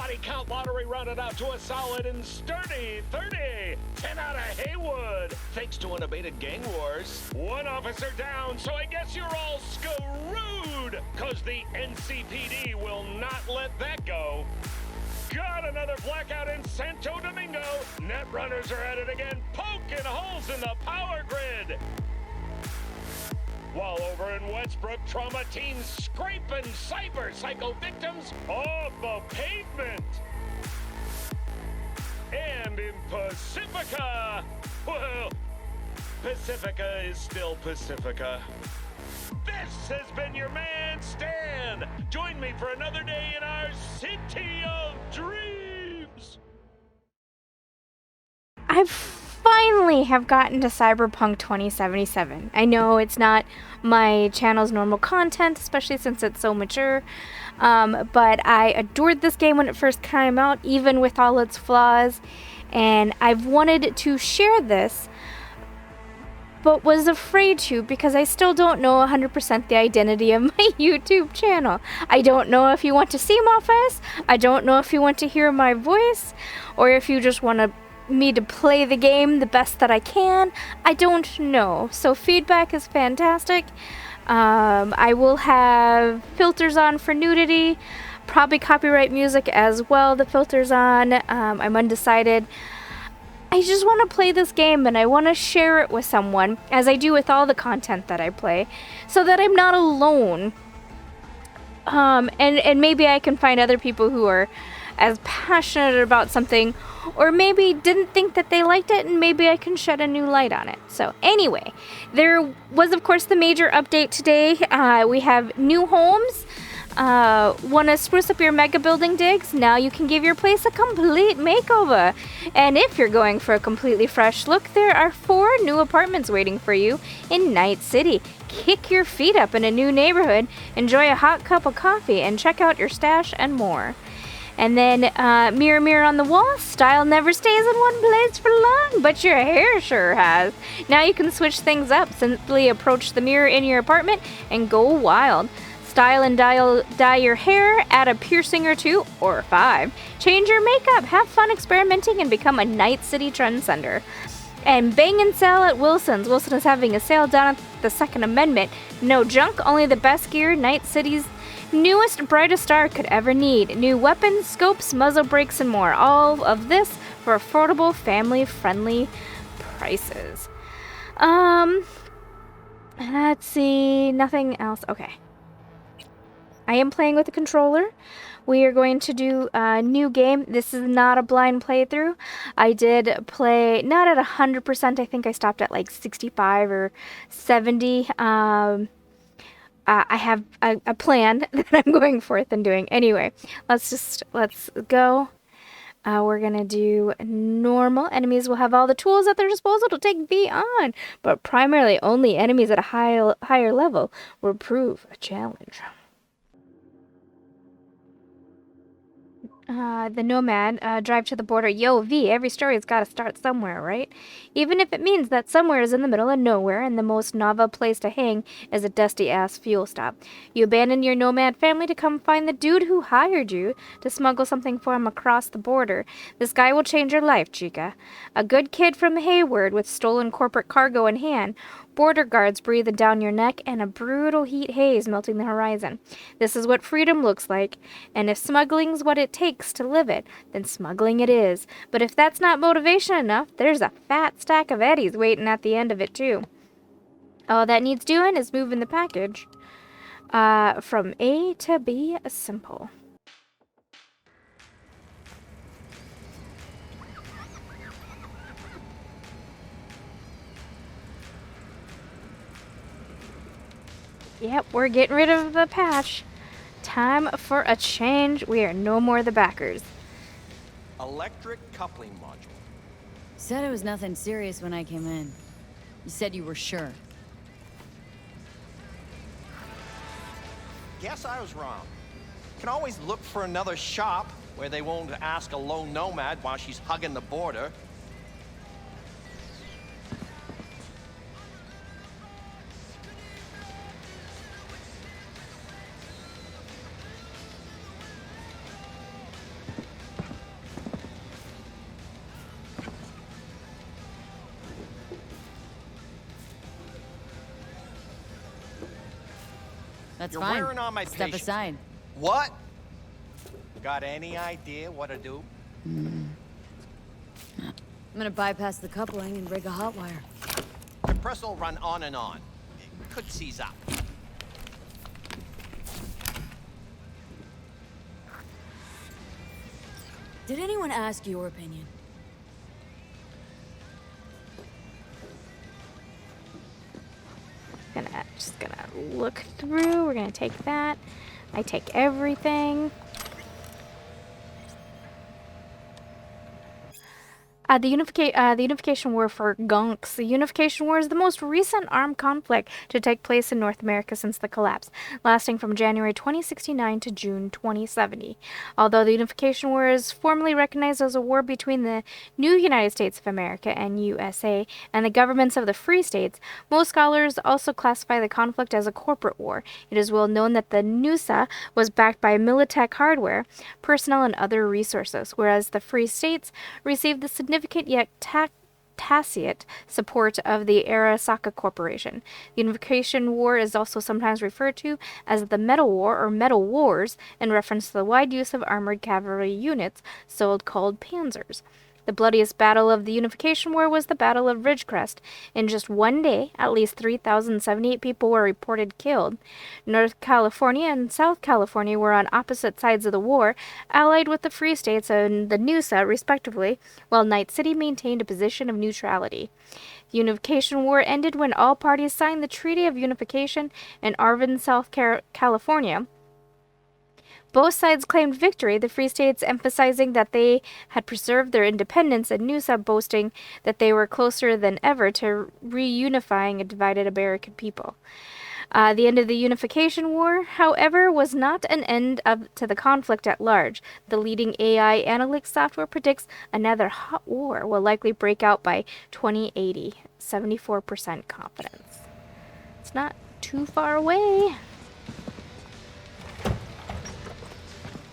Body count lottery rounded out to a solid and sturdy 30. 10 out of Haywood. Thanks to unabated gang wars. One officer down, so I guess you're all screwed. Cause the NCPD will not let that go. Got another blackout in Santo Domingo. Net runners are at it again, poking holes in the power grid. While over in Westbrook, trauma teams scraping cyber psycho victims off the pavement. And in Pacifica, well, Pacifica is still Pacifica. This has been your man, Stan. Join me for another day in our city of dreams. I finally have gotten to Cyberpunk 2077. I know it's not my channel's normal content, especially since it's so mature, but I adored this game when it first came out, even with all its flaws, and I've wanted to share this, but was afraid to because I still don't know 100% the identity of my YouTube channel. I don't know if you want to see my face, I don't know if you want to hear my voice, or if you just want me to play the game the best that I can. I don't know. So feedback is fantastic. I will have filters on for nudity, probably copyright music as well, the filters on. I'm undecided. I just want to play this game and I want to share it with someone, as I do with all the content that I play, so that I'm not alone. And maybe I can find other people who are as passionate about something, or maybe didn't think that they liked it, and maybe I can shed a new light on it. So anyway, there was of course the major update today. We have new homes. Want to spruce up your mega building digs? Now you can give your place a complete makeover. And if you're going for a completely fresh look, there are 4 new apartments waiting for you in Night City. Kick your feet up in a new neighborhood, enjoy a hot cup of coffee, and check out your stash and more. And then, mirror, mirror on the wall, style never stays in one place for long, but your hair sure has. Now you can switch things up. Simply approach the mirror in your apartment and go wild. Style and dye your hair, add a piercing or 2, or 5. Change your makeup, have fun experimenting, and become a Night City trendsetter. And bang and sell at Wilson's. Wilson is having a sale down at the Second Amendment. No junk, only the best gear Night City's newest, brightest star could ever need. New weapons, scopes, muzzle brakes, and more. All of this for affordable, family-friendly prices. Let's see. Nothing else. Okay. I am playing with the controller. We are going to do a new game. This is not a blind playthrough. I did play, not at 100%. I think I stopped at like 65 or 70. I have a plan that I'm going forth and doing. Anyway, let's go. We're going to do normal. Enemies will have all the tools at their disposal to take V on, but primarily only enemies at a higher level will prove a challenge. The Nomad, drive to the border. Yo, V, every story's gotta start somewhere, right? Even if it means that somewhere is in the middle of nowhere and the most novel place to hang is a dusty-ass fuel stop. You abandon your Nomad family to come find the dude who hired you to smuggle something for him across the border. This guy will change your life, chica. A good kid from Hayward with stolen corporate cargo in hand, border guards breathing down your neck, and a brutal heat haze melting the horizon. This is what freedom looks like, and if smuggling's what it takes to live it, then smuggling it is. But if that's not motivation enough, there's a fat stack of eddies waiting at the end of it too. All that needs doing is moving the package from A to B simple. Yep, we're getting rid of the patch. Time for a change. We are no more the backers. Electric coupling module. Said it was nothing serious when I came in. You said you were sure. Guess I was wrong. Can always look for another shop where they won't ask a lone nomad while she's hugging the border. That's You're fine. wearing on my Step patience. aside. What? Got any idea what to do? I'm gonna bypass the coupling and rig a hot wire. Compressor will run on and on. It could seize up. Did anyone ask your opinion? Just gonna look through. We're gonna take that. I take everything. The Unification War for Gunks. The Unification War is the most recent armed conflict to take place in North America since the collapse, lasting from January 2069 to June 2070. Although the Unification War is formally recognized as a war between the new United States of America and USA and the governments of the Free States, most scholars also classify the conflict as a corporate war. It is well known that the NUSA was backed by Militech hardware, personnel, and other resources, whereas the Free States received the significant yet tacit support of the Arasaka Corporation. The Unification War is also sometimes referred to as the Metal War or Metal Wars in reference to the wide use of armored cavalry units, so called panzers. The bloodiest battle of the Unification War was the Battle of Ridgecrest. In just one day, at least 3,078 people were reported killed. North California and South California were on opposite sides of the war, allied with the Free States and the NUSA, respectively, while Night City maintained a position of neutrality. The Unification War ended when all parties signed the Treaty of Unification in Arvin, South California. Both sides claimed victory, the Free States emphasizing that they had preserved their independence and NUSA boasting that they were closer than ever to reunifying a divided American people. The end of the Unification War, however, was not an end to the conflict at large. The leading AI analytics software predicts another hot war will likely break out by 2080, 74% confidence. It's not too far away.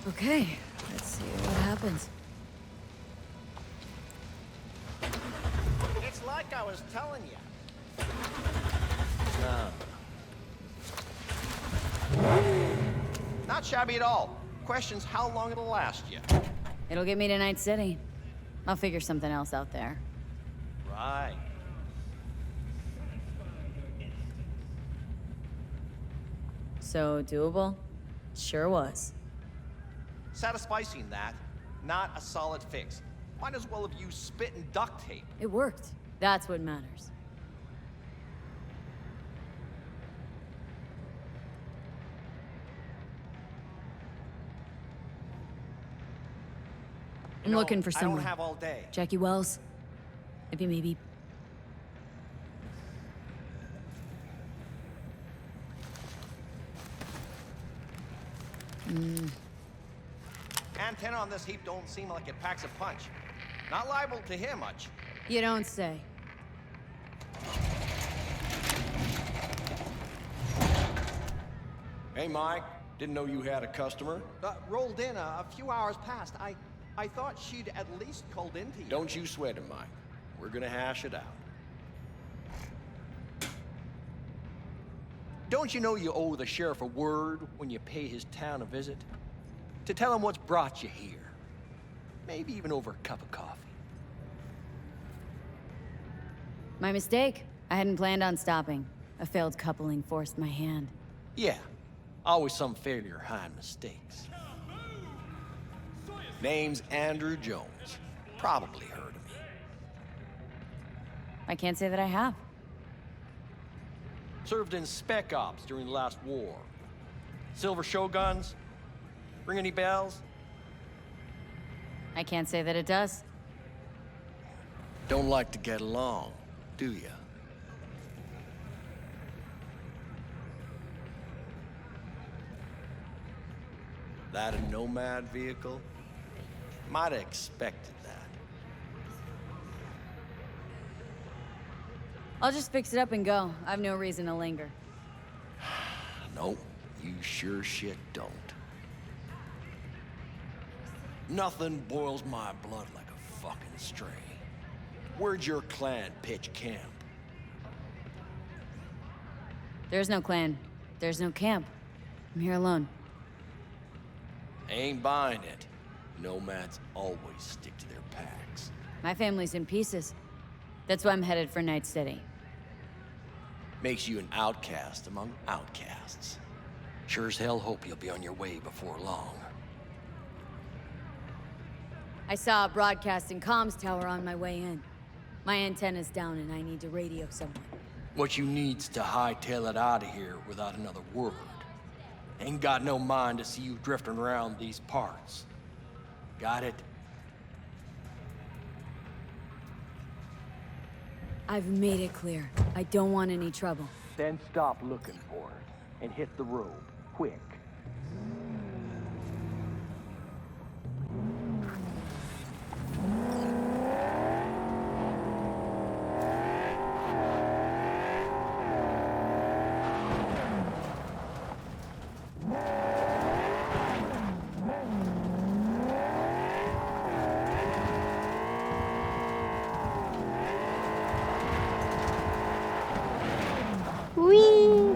Okay, let's see what happens. It's like I was telling you. Not shabby at all. Question's how long it'll last you. It'll get me to Night City. I'll figure something else out there. Right. So doable? Sure was. Satisficing that, not a solid fix. Might as well have used spit and duct tape. It worked. That's what matters. I'm looking for I someone. don't have all day. Jackie Wells? Maybe. Antenna on this heap don't seem like it packs a punch. Not liable to hear much. You don't say. Hey, Mike. Didn't know you had a customer. Rolled in a few hours past. I thought she'd at least called into you. Don't you sweat it, Mike. We're gonna hash it out. Don't you know you owe the sheriff a word when you pay his town a visit? To tell him what's brought you here. Maybe even over a cup of coffee. My mistake. I hadn't planned on stopping. A failed coupling forced my hand. Yeah, always some failure hide mistakes. Name's Andrew Jones. Probably heard of me. I can't say that I have. Served in Spec Ops during the last war. Silver Shoguns? Ring any bells? I can't say that it does. Don't like to get along, do ya? That a Nomad vehicle? Might have expected that. I'll just fix it up and go. I've no reason to linger. Nope, you sure shit don't. Nothing boils my blood like a fucking stray. Where'd your clan pitch camp? There's no clan. There's no camp. I'm here alone. Ain't buying it. Nomads always stick to their packs. My family's in pieces. That's why I'm headed for Night City. Makes you an outcast among outcasts. Sure as hell hope you'll be on your way before long. I saw a broadcasting comms tower on my way in. My antenna's down and I need to radio someone. What you need's to hightail it out of here without another word. Ain't got no mind to see you drifting around these parts. Got it? I've made it clear. I don't want any trouble. Then stop looking for it and hit the road, quick. Whee!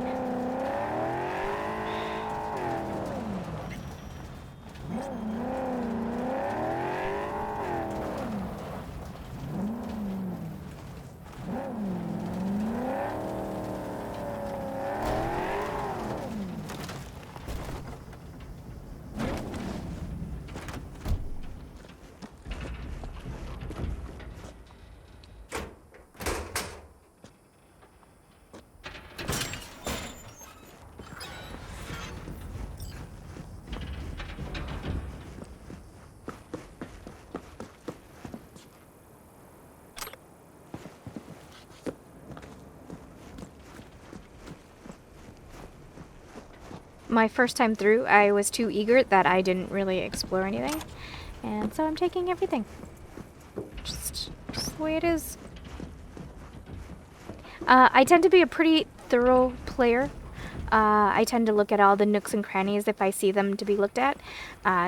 My first time through, I was too eager that I didn't really explore anything. And so I'm taking everything. Just the way it is. I tend to be a pretty thorough player. I tend to look at all the nooks and crannies if I see them to be looked at,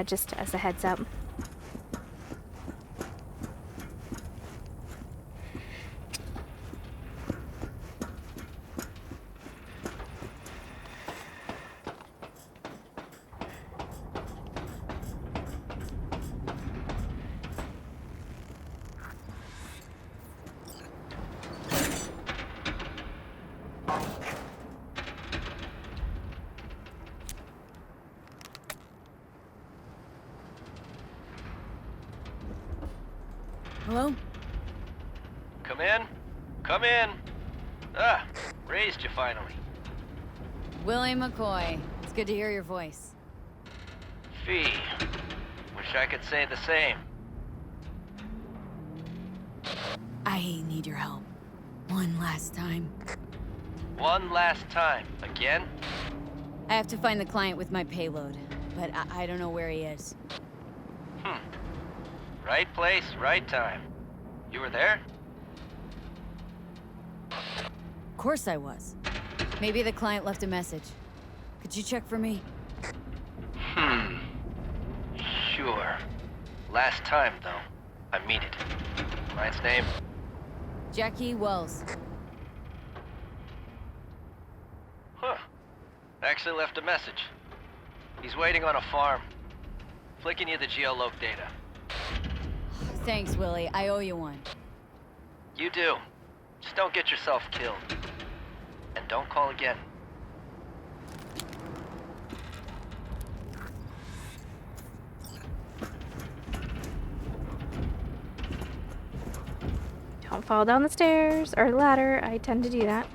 just as a heads up. Hello? Come in. Come in. Ah, raised you finally. Willie McCoy. It's good to hear your voice. Fee. Wish I could say the same. I need your help. One last time. One last time. Again? I have to find the client with my payload, but I don't know where he is. Right place, right time. You were there? Of course I was. Maybe the client left a message. Could you check for me? Sure. Last time, though. I mean it. Client's name? Jackie Wells. Huh. Actually left a message. He's waiting on a farm. Flicking you the geoloc data. Thanks, Willie. I owe you one. You do. Just don't get yourself killed. And don't call again. Don't fall down the stairs or the ladder. I tend to do that.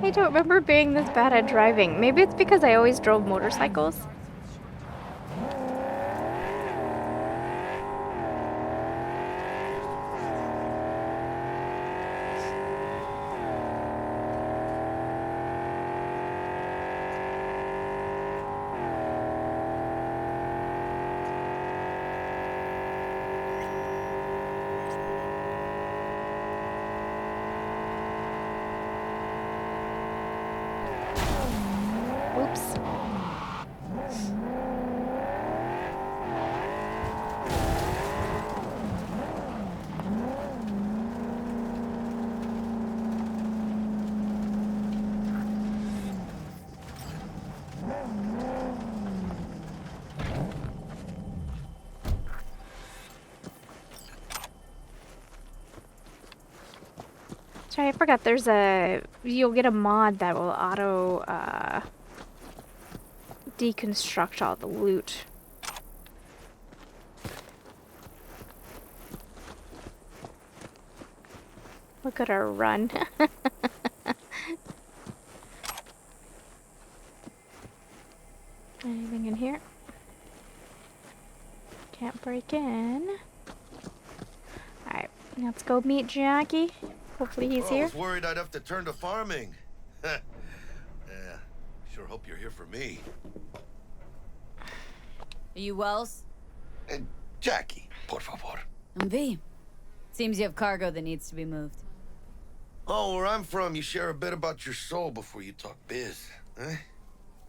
I don't remember being this bad at driving. Maybe it's because I always drove motorcycles. Sorry, I forgot. You'll get a mod that will auto deconstruct all the loot. Look at our run. Anything in here? Can't break in. Alright, let's go meet Jackie. Hopefully he's I here. was worried I'd have to turn to farming. Yeah, sure hope you're here for me. Are you Wells? And Jackie, por favor. I'm V. Seems you have cargo that needs to be moved. Oh, where I'm from, you share a bit about your soul before you talk biz. Eh?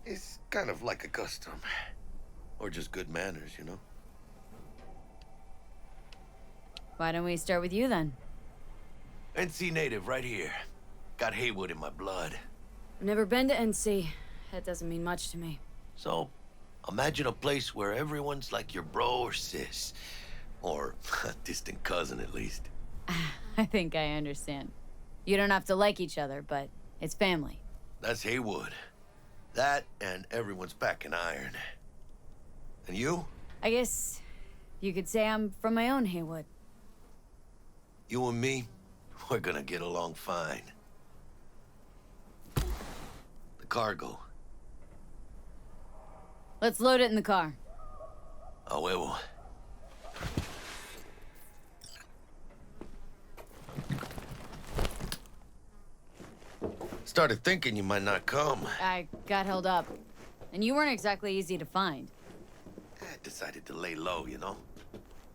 It's kind of like a custom. Or just good manners, you know? Why don't we start with you then? NC native right here. Got Haywood in my blood. I've never been to NC. That doesn't mean much to me. So, imagine a place where everyone's like your bro or sis. Or a distant cousin, at least. I think I understand. You don't have to like each other, but it's family. That's Haywood. That and everyone's back in iron. And you? I guess you could say I'm from my own Haywood. You and me, we're gonna get along fine. The cargo. Let's load it in the car. A huevo. Started thinking you might not come. I got held up. And you weren't exactly easy to find. I decided to lay low, you know?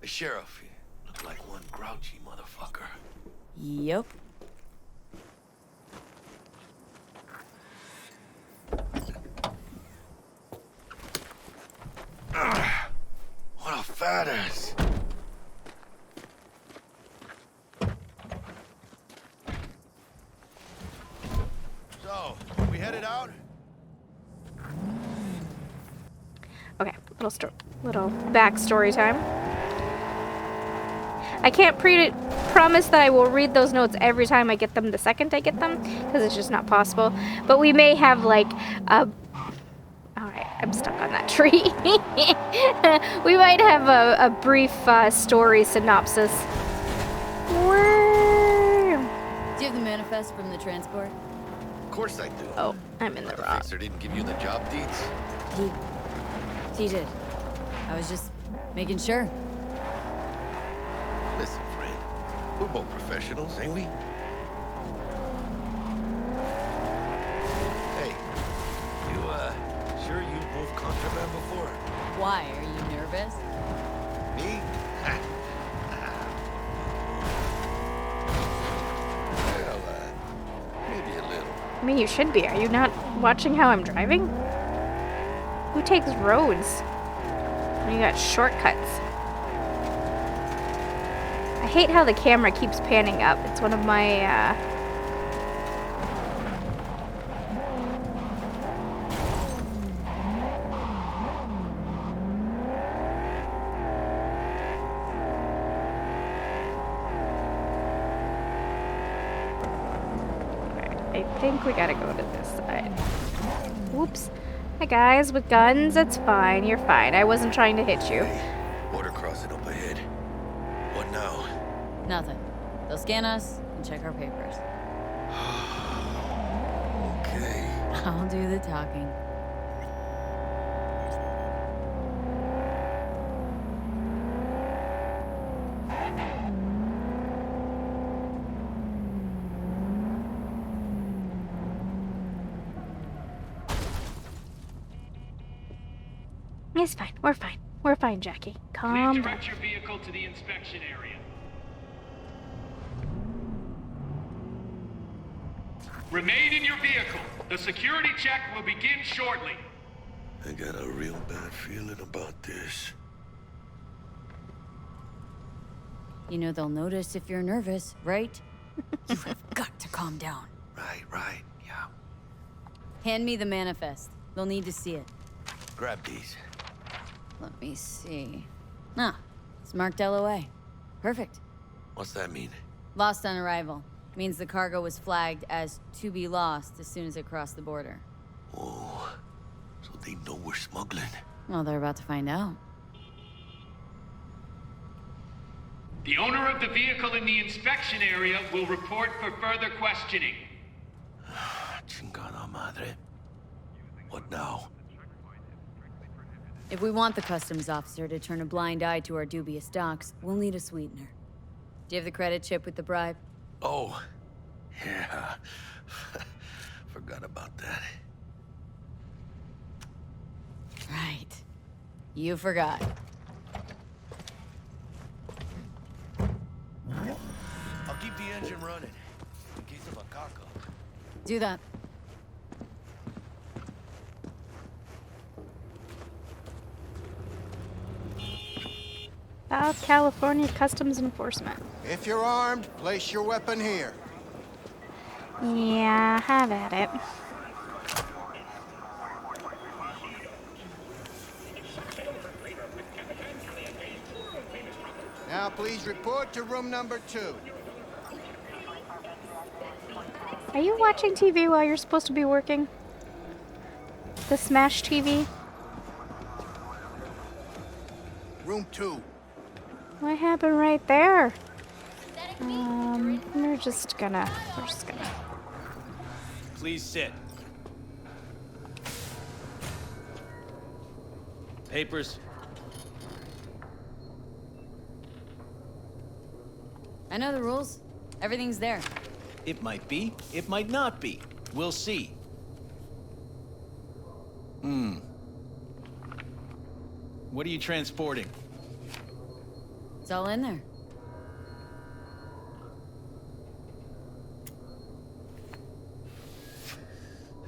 The sheriff looked like one grouchy motherfucker. Yep. What a fat ass. So, we headed out? Okay, little backstory time. I can't promise that I will read those notes every time I get them the second I get them, because it's just not possible. But we may have like a... Alright, I'm stuck on that tree. We might have a brief story synopsis. Do you have the manifest from the transport? Of course I do. Oh, I'm in the The wrong. fixer didn't give you the job deeds? He did. I was just making sure. Listen, friend. We're both professionals, ain't we? Hey, you, sure you've moved contraband before? Why? Are you nervous? Me? Well, maybe a little. I mean, you should be. Are you not watching how I'm driving? Who takes roads when you got shortcuts? I hate how the camera keeps panning up. It's one of my, I think we gotta go to this side. Whoops. Hi guys, with guns, it's fine. You're fine. I wasn't trying to hit you. Hey, border crossing up ahead. What now? Nothing. They'll scan us and check our papers. Okay. I'll do the talking. It's fine. We're fine. We're fine, Jackie. Calm Please down. direct your vehicle to the inspection area. Remain in your vehicle. The security check will begin shortly. I got a real bad feeling about this. You know they'll notice if you're nervous, right? You have got to calm down. Right, yeah. Hand me the manifest. They'll need to see it. Grab these. Let me see. Ah, it's marked LOA. Perfect. What's that mean? Lost on arrival. Means the cargo was flagged as to be lost as soon as it crossed the border. Oh, so they know we're smuggling. Well, they're about to find out. The owner of the vehicle in the inspection area will report for further questioning. Chingada madre. What now? If we want the customs officer to turn a blind eye to our dubious docks, we'll need a sweetener. Do you have the credit chip with the bribe? Oh, yeah. Forgot about that. Right. You forgot. I'll keep the engine running in case of a cock-up. Do that. South California Customs Enforcement. If you're armed, place your weapon here. Yeah, have at it. Now please report to room number 2. Are you watching TV while you're supposed to be working? The Smash TV? Room 2. What happened right there? We're just gonna. Please sit. Papers. I know the rules. Everything's there. It might be, it might not be. We'll see. What are you transporting? It's all in there.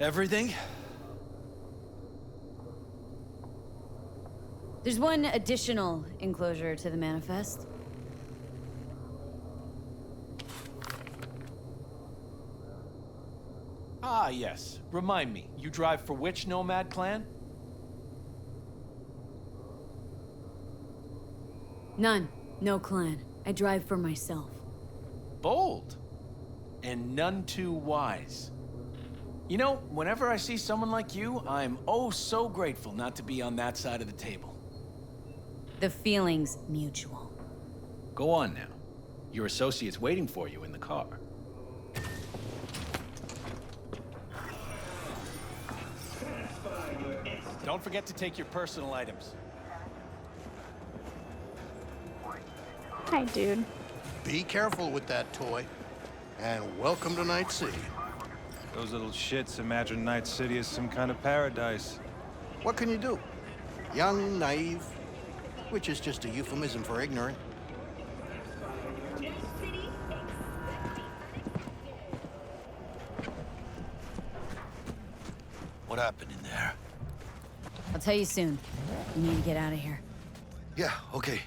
Everything? There's one additional enclosure to the manifest. Ah, yes. Remind me, you drive for which Nomad clan? None. No clan. I drive for myself. Bold. And none too wise. You know, whenever I see someone like you, I'm oh so grateful not to be on that side of the table. The feeling's mutual. Go on now. Your associate's waiting for you in the car. Don't forget to take your personal items. Hi, dude. Be careful with that toy. And welcome to Night City. Those little shits imagine Night City is some kind of paradise. What can you do? Young, naive, which is just a euphemism for ignorant. What happened in there? I'll tell you soon. We need to get out of here. Yeah, okay.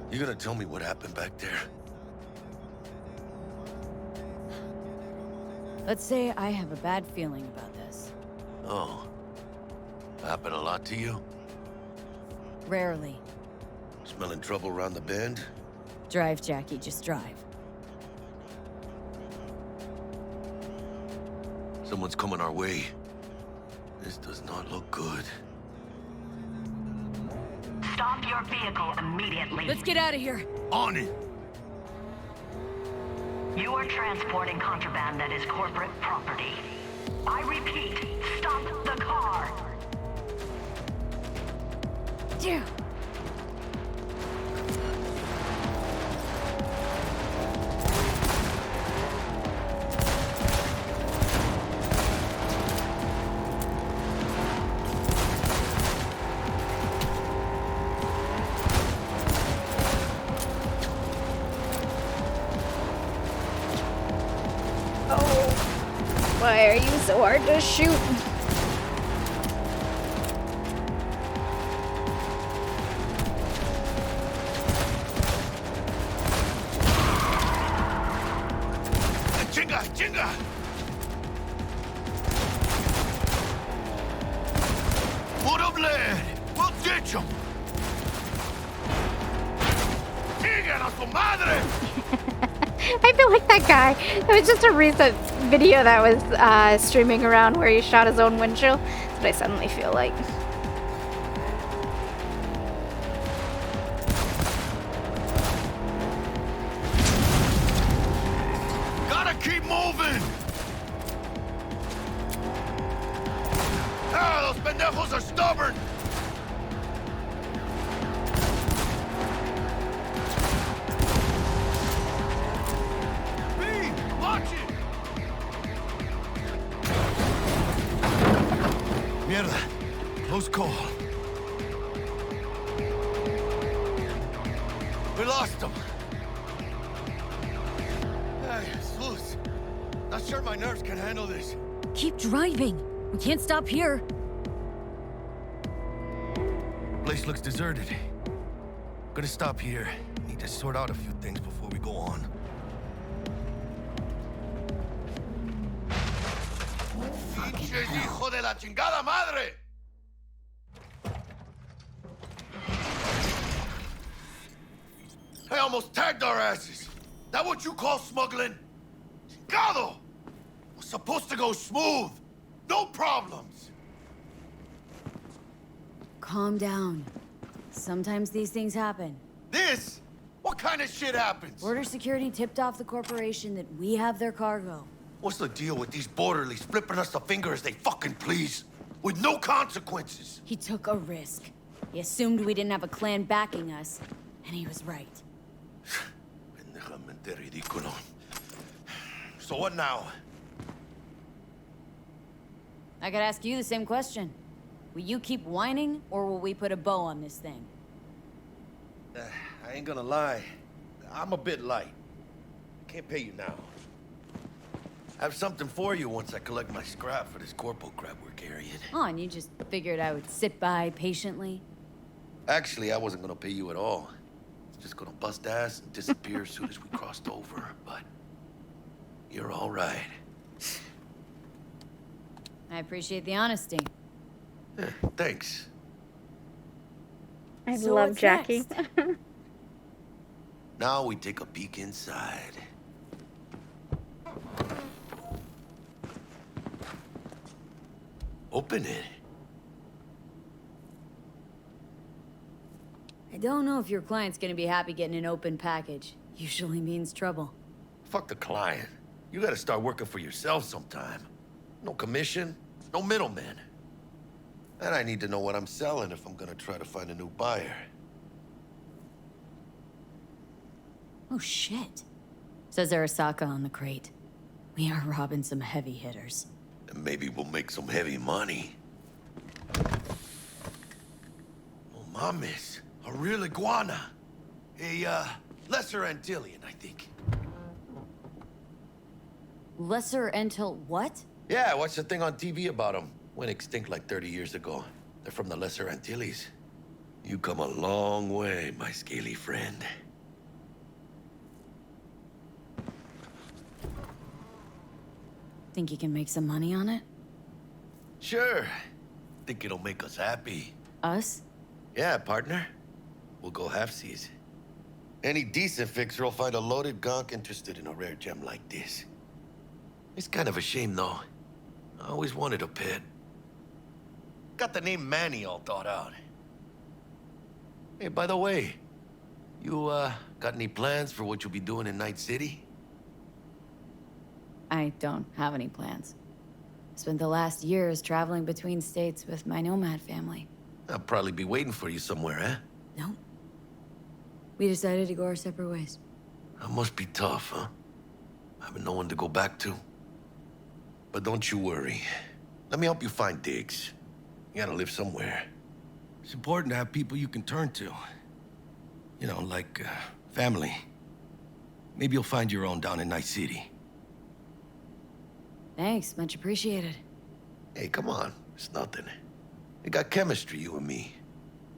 You gonna tell me what happened back there? Let's say I have a bad feeling about this. Oh. Happened a lot to you? Rarely. Smelling trouble around the bend? Drive, Jackie, just drive. Someone's coming our way. This does not look good. Stop your vehicle immediately. Let's get out of here. On it! You are transporting contraband that is corporate property. I repeat, stop the car. Yeah. Why are you so hard to shoot? Chinga, chinga! Put up lead! We'll ditch him! ¡Sigan a su madre! I feel like that guy. It was just a recent video that was streaming around where he shot his own windshield. That's what I suddenly feel like. Gotta keep moving! Ah, those pendejos are stubborn! Mierda. Close call. We lost him. Hey, Jesus. Not sure my nerves can handle this. Keep driving. We can't stop here. Place looks deserted. Gonna stop here. Need to sort out a few things before we go on. ¡Pinches hijo de la chingada madre! I almost tagged our asses. That what you call smuggling? Chingado! Was supposed to go smooth. No problems. Calm down. Sometimes these things happen. This? What kind of shit happens? Border security tipped off the corporation that we have their cargo. What's the deal with these borderlies flipping us the finger as they fucking please? With no consequences? He took a risk. He assumed we didn't have a clan backing us, and he was right. Pendejamente ridículo. So what now? I could ask you the same question. Will you keep whining, or will we put a bow on this thing? I ain't gonna lie. I'm a bit light. Can't pay you now. I have something for you once I collect my scrap for this corpo crap we're carrying. Oh, and you just figured I would sit by patiently? Actually, I wasn't gonna pay you at all. Just gonna bust ass and disappear as soon as we crossed over, but you're all right. I appreciate the honesty. Yeah, thanks. I So love what's Jackie. next? Now we take a peek inside. Open it. I don't know if your client's gonna be happy getting an open package. Usually means trouble. Fuck the client. You gotta start working for yourself sometime. No commission, no middleman. And I need to know what I'm selling if I'm gonna try to find a new buyer. Oh shit. Says Arasaka on the crate. We are robbing some heavy hitters. And maybe we'll make some heavy money. Oh, mames. A real iguana. A, lesser Antillean, I think. Lesser Antil what? Yeah, I watched a thing on TV about them. Went extinct like 30 years ago. They're from the Lesser Antilles. You come a long way, my scaly friend. Think you can make some money on it? Sure. Think it'll make us happy. Us? Yeah, partner. We'll go halfsies. Any decent fixer will find a loaded gonk interested in a rare gem like this. It's kind of a shame, though. I always wanted a pet. Got the name Manny all thought out. Hey, by the way, you, got any plans for what you'll be doing in Night City? I don't have any plans. Spent the last years traveling between states with my Nomad family. I'll probably be waiting for you somewhere, eh? No. We decided to go our separate ways. That must be tough, huh? Having no one to go back to. But don't you worry. Let me help you find digs. You gotta live somewhere. It's important to have people you can turn to. You know, like, family. Maybe you'll find your own down in Night City. Thanks, much appreciated. Hey, come on. It's nothing. We got chemistry, you and me.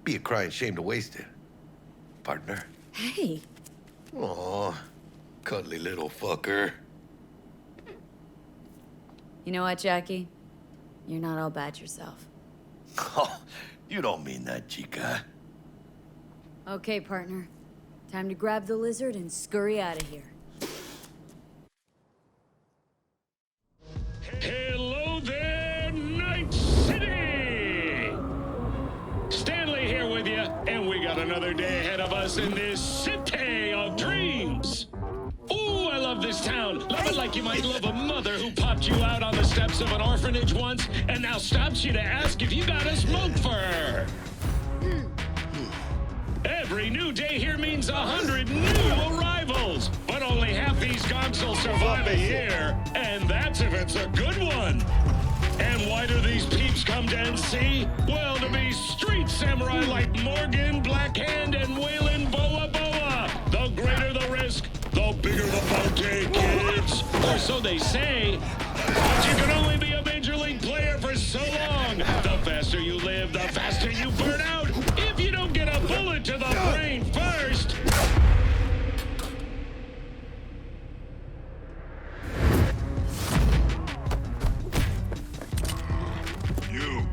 Be a crying shame to waste it. Partner. Hey. Aw, cuddly little fucker. You know what, Jackie? You're not all bad yourself. Oh, you don't mean that, chica. Okay, partner. Time to grab the lizard and scurry out of here. Hello there, Night City! Stanley here with you, and we got another day ahead of us in this city of dreams. Ooh, I love this town. Love it like you might love a mother who popped you out on the steps of an orphanage once and now stops you to ask if you got a smoke for her. Every new day here means 100 new arrivals, but only half these gonks will survive a year, and that's if it's a good one. And why do these peeps come to NC? Well, to be street samurai like Morgan, Blackhand, and Waylon Boa Boa. The greater the risk, the bigger the bounty, kids. Or so they say. But you can only be a major league player for so long. The faster you live, the faster you burn out. If you don't get a bullet to the brain first.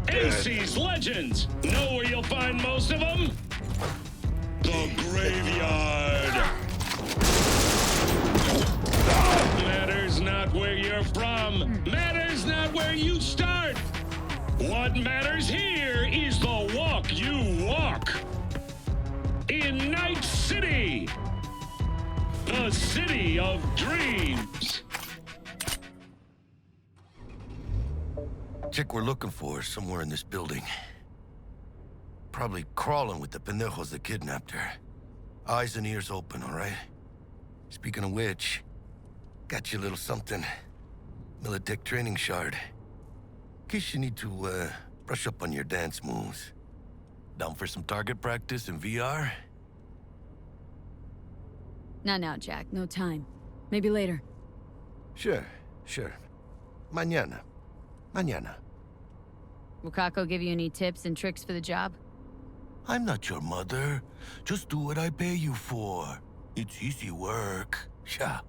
AC's Legends. Know where you'll find most of them? The graveyard. Matters not where you're from. Matters not where you start. What matters here is the walk you walk. In Night City. The city of dreams. Chick we're looking for is somewhere in this building. Probably crawling with the pendejos that kidnapped her. Eyes and ears open, all right? Speaking of which, got you a little something. Militech training shard. In case you need to, brush up on your dance moves. Down for some target practice in VR? Not now, Jack. No time. Maybe later. Sure. Mañana. Will Kako give you any tips and tricks for the job? I'm not your mother. Just do what I pay you for. It's easy work. Yeah.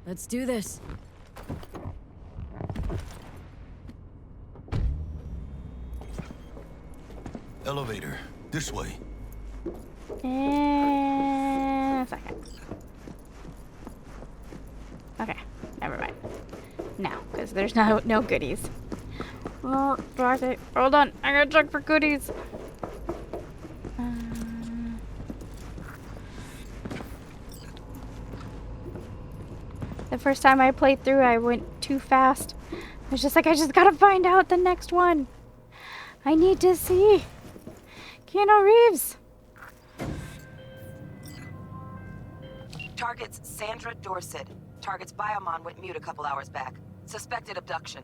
Let's do this. Elevator. This way. A second. Okay, never mind. Now, because there's no goodies. Oh, Dorothy, hold on. I gotta check for goodies. The first time I played through, I went too fast. I was just like, I just gotta find out the next one. I need to see Keanu Reeves. Target's Sandra Dorset. Target's biomon went mute a couple hours back. Suspected abduction.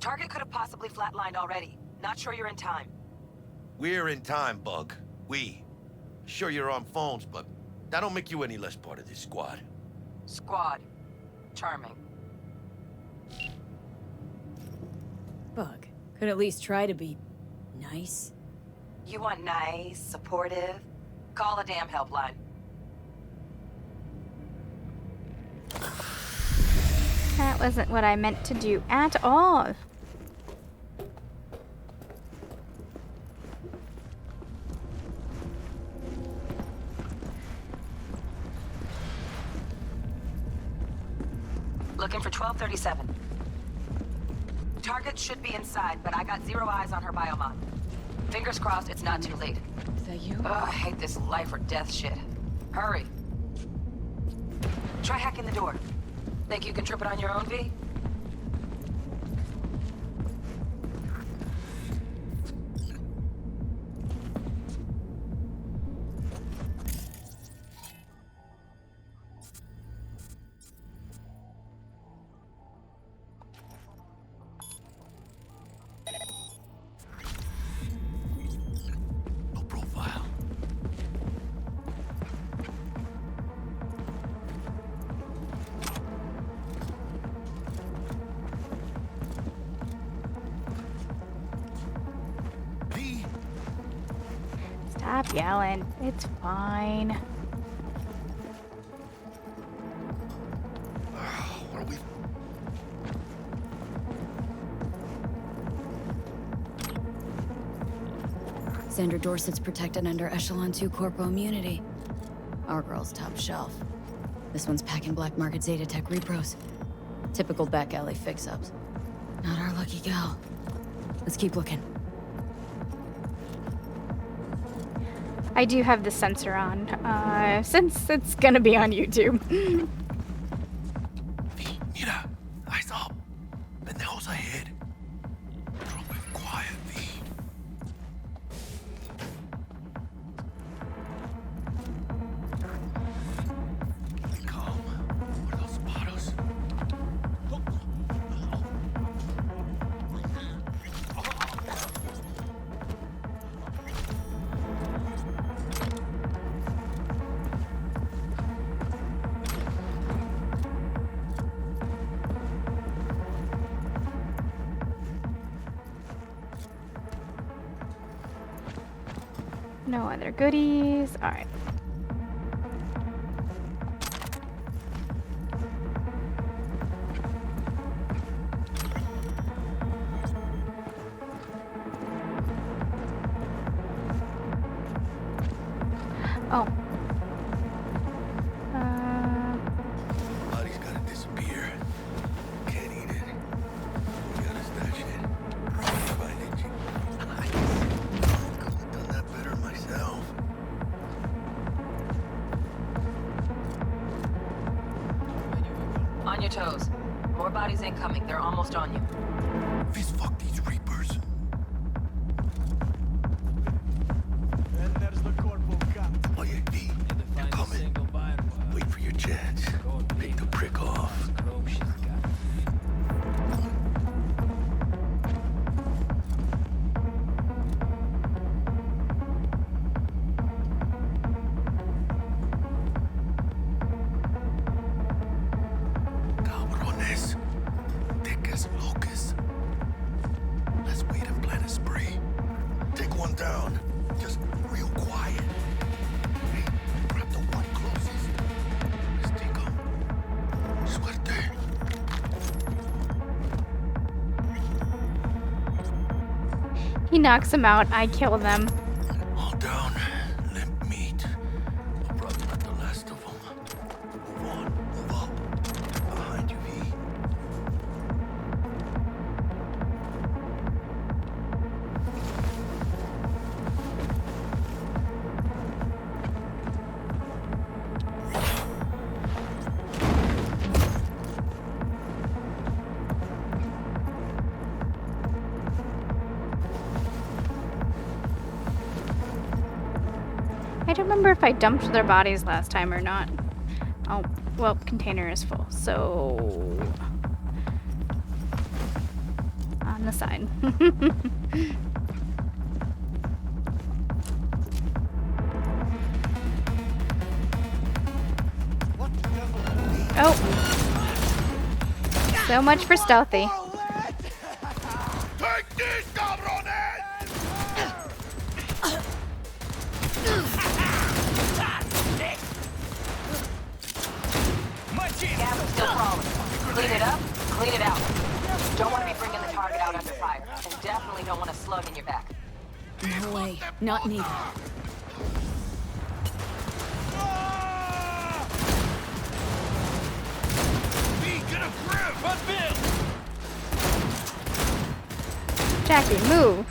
Target could have possibly flatlined already. Not sure you're in time. We're in time, Bug. We. Sure you're on phones, but that don't make you any less part of this squad. Squad. Charming. Bug. Could at least try to be nice. You want nice, supportive? Call a damn helpline. That wasn't what I meant to do at all. Looking for 1237. Target should be inside, but I got 0 eyes on her biomon. Fingers crossed it's not too late. Is that you? Ugh, I hate this life or death shit. Hurry. Try hacking the door. Think you can trip it on your own, V? No profile. Stop yelling. It's fine. What are we... Sandra Dorsett's protected under Echelon 2 Corpo immunity. Our girl's top shelf. This one's packing black market Zeta Tech repros. Typical back alley fix-ups. Not our lucky gal. Let's keep looking. I do have the sensor on, since it's gonna be on YouTube. Mira, eyes up. Pendejos ahead. Drop it quiet, V. Calm. What are those bottles? No other goodies. All right. Oh. Body's gotta disappear. Can't eat it. We gotta stash it. Find it. Could've done that better myself. On your toes. More bodies incoming. They're almost on you. Fist fuck these Reapers. Oye, V, they're coming. Wait for your chance. Pick the prick off. Cabrones. Thick as locusts. Let's wait and plan a spree. Take one down. Just real quiet. Hey, grab the one closest. Let's take him. Suerte. He knocks him out. I kill them. All down. Limp meat. But probably not the last of them. Move on. Move up. Behind you, V. I don't remember if I dumped their bodies last time or not. Oh, well, container is full, so... on the side. Oh. So much for stealthy. Take this, cabrones! Gas is still crawling. Clean it up, clean it out. Don't want to be bringing the target out under fire. And definitely don't want a slug in your back. No way. Not needed. Get a grip! Jackie, move.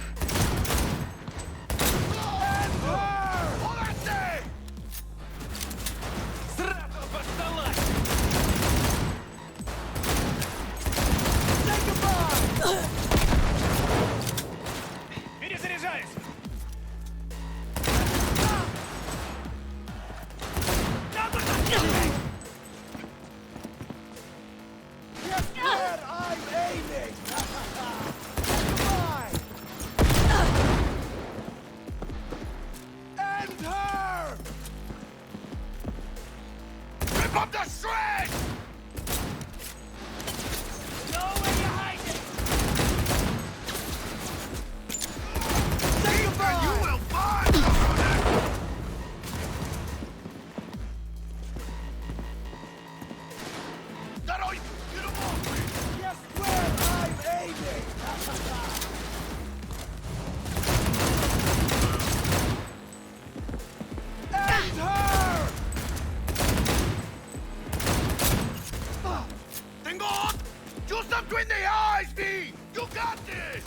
Do something between the eyes, V! You got this!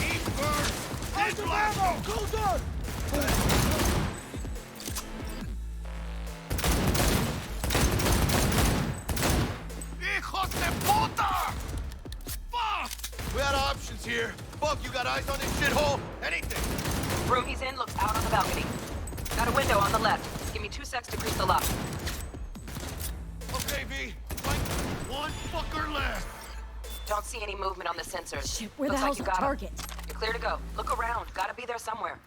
Eat first! This last! Goes on! Hijos de puta! Fuck! We had options here. Buck, you got eyes on this shithole? Anything? Room he's in looks out on the balcony. Got a window on the left. Give me 2 secs to grease the lock. Okay, V. Like one fucker left. Don't see any movement on the sensors. Shit, where Looks the like hell's you our got 'em. target? You're clear to go. Look around. Gotta be there somewhere.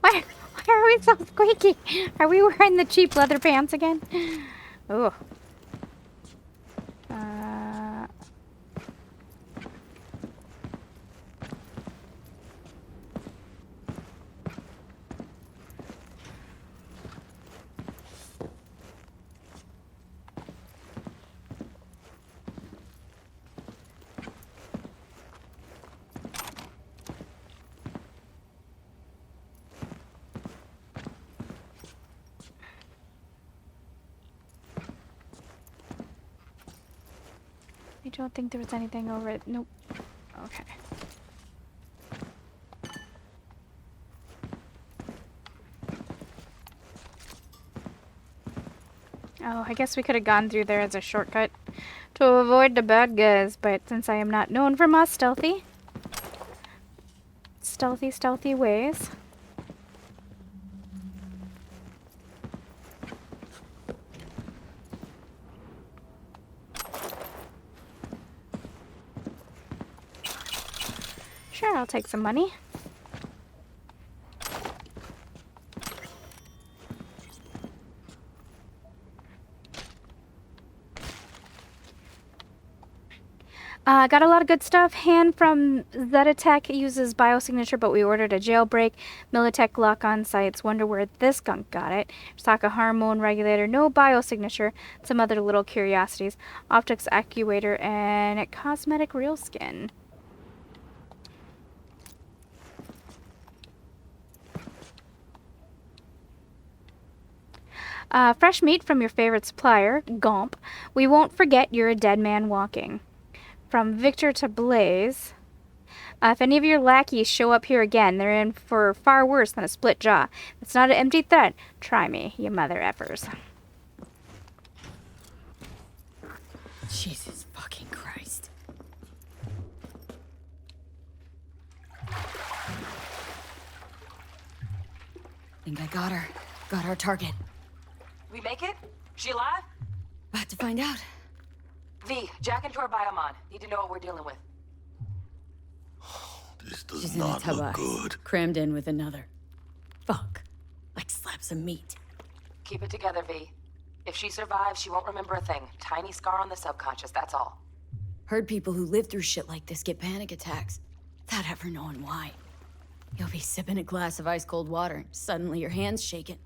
Why are we so squeaky? Are we wearing the cheap leather pants again? Ooh. I don't think there was anything over it. Nope. Okay. Oh, I guess we could have gone through there as a shortcut to avoid the bad guys, but since I am not known for my stealthy ways. Sure, I'll take some money. Got a lot of good stuff. Hand from Zetatech uses biosignature, but we ordered a jailbreak. Militech lock-on sights. Wonder where this gunk got it. Stock hormone regulator. No biosignature. Some other little curiosities. Optics actuator and a cosmetic real skin. Fresh meat from your favorite supplier, Gomp. We won't forget you're a dead man walking. From Victor to Blaze. If any of your lackeys show up here again, they're in for far worse than a split jaw. It's not an empty threat. Try me, you mother effers. Jesus fucking Christ. Think I got her. Got our target. We make it? She alive? About to find out. V, jack into her biomon. Need to know what we're dealing with. This does She's in a not tub look ice, good. crammed in with another. Fuck. Like slabs of meat. Keep it together, V. If she survives, she won't remember a thing. Tiny scar on the subconscious, that's all. Heard people who live through shit like this get panic attacks without ever knowing why. You'll be sipping a glass of ice-cold water, and suddenly your hand's shaking.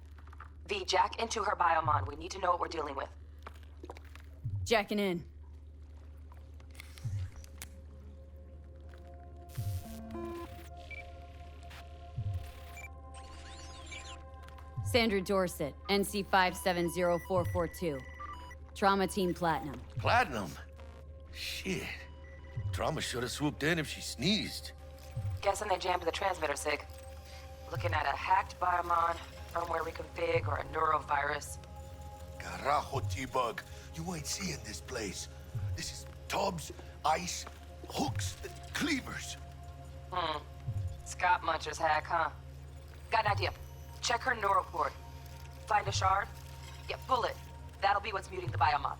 V, jack into her biomon. We need to know what we're dealing with. Jacking in. Sandra Dorset, NC 570442. Trauma Team Platinum. Platinum? Shit. Trauma should have swooped in if she sneezed. Guessing they jammed the transmitter, Sig. Looking at a hacked biomon, firmware reconfig, or a neurovirus. Carajo, T-Bug. You ain't seeing this place. This is tubs, ice, hooks, and cleavers. Scott Muncher's hack, huh? Got an idea. Check her neural cord. Find a shard? Yeah, pull it. That'll be what's muting the biomod.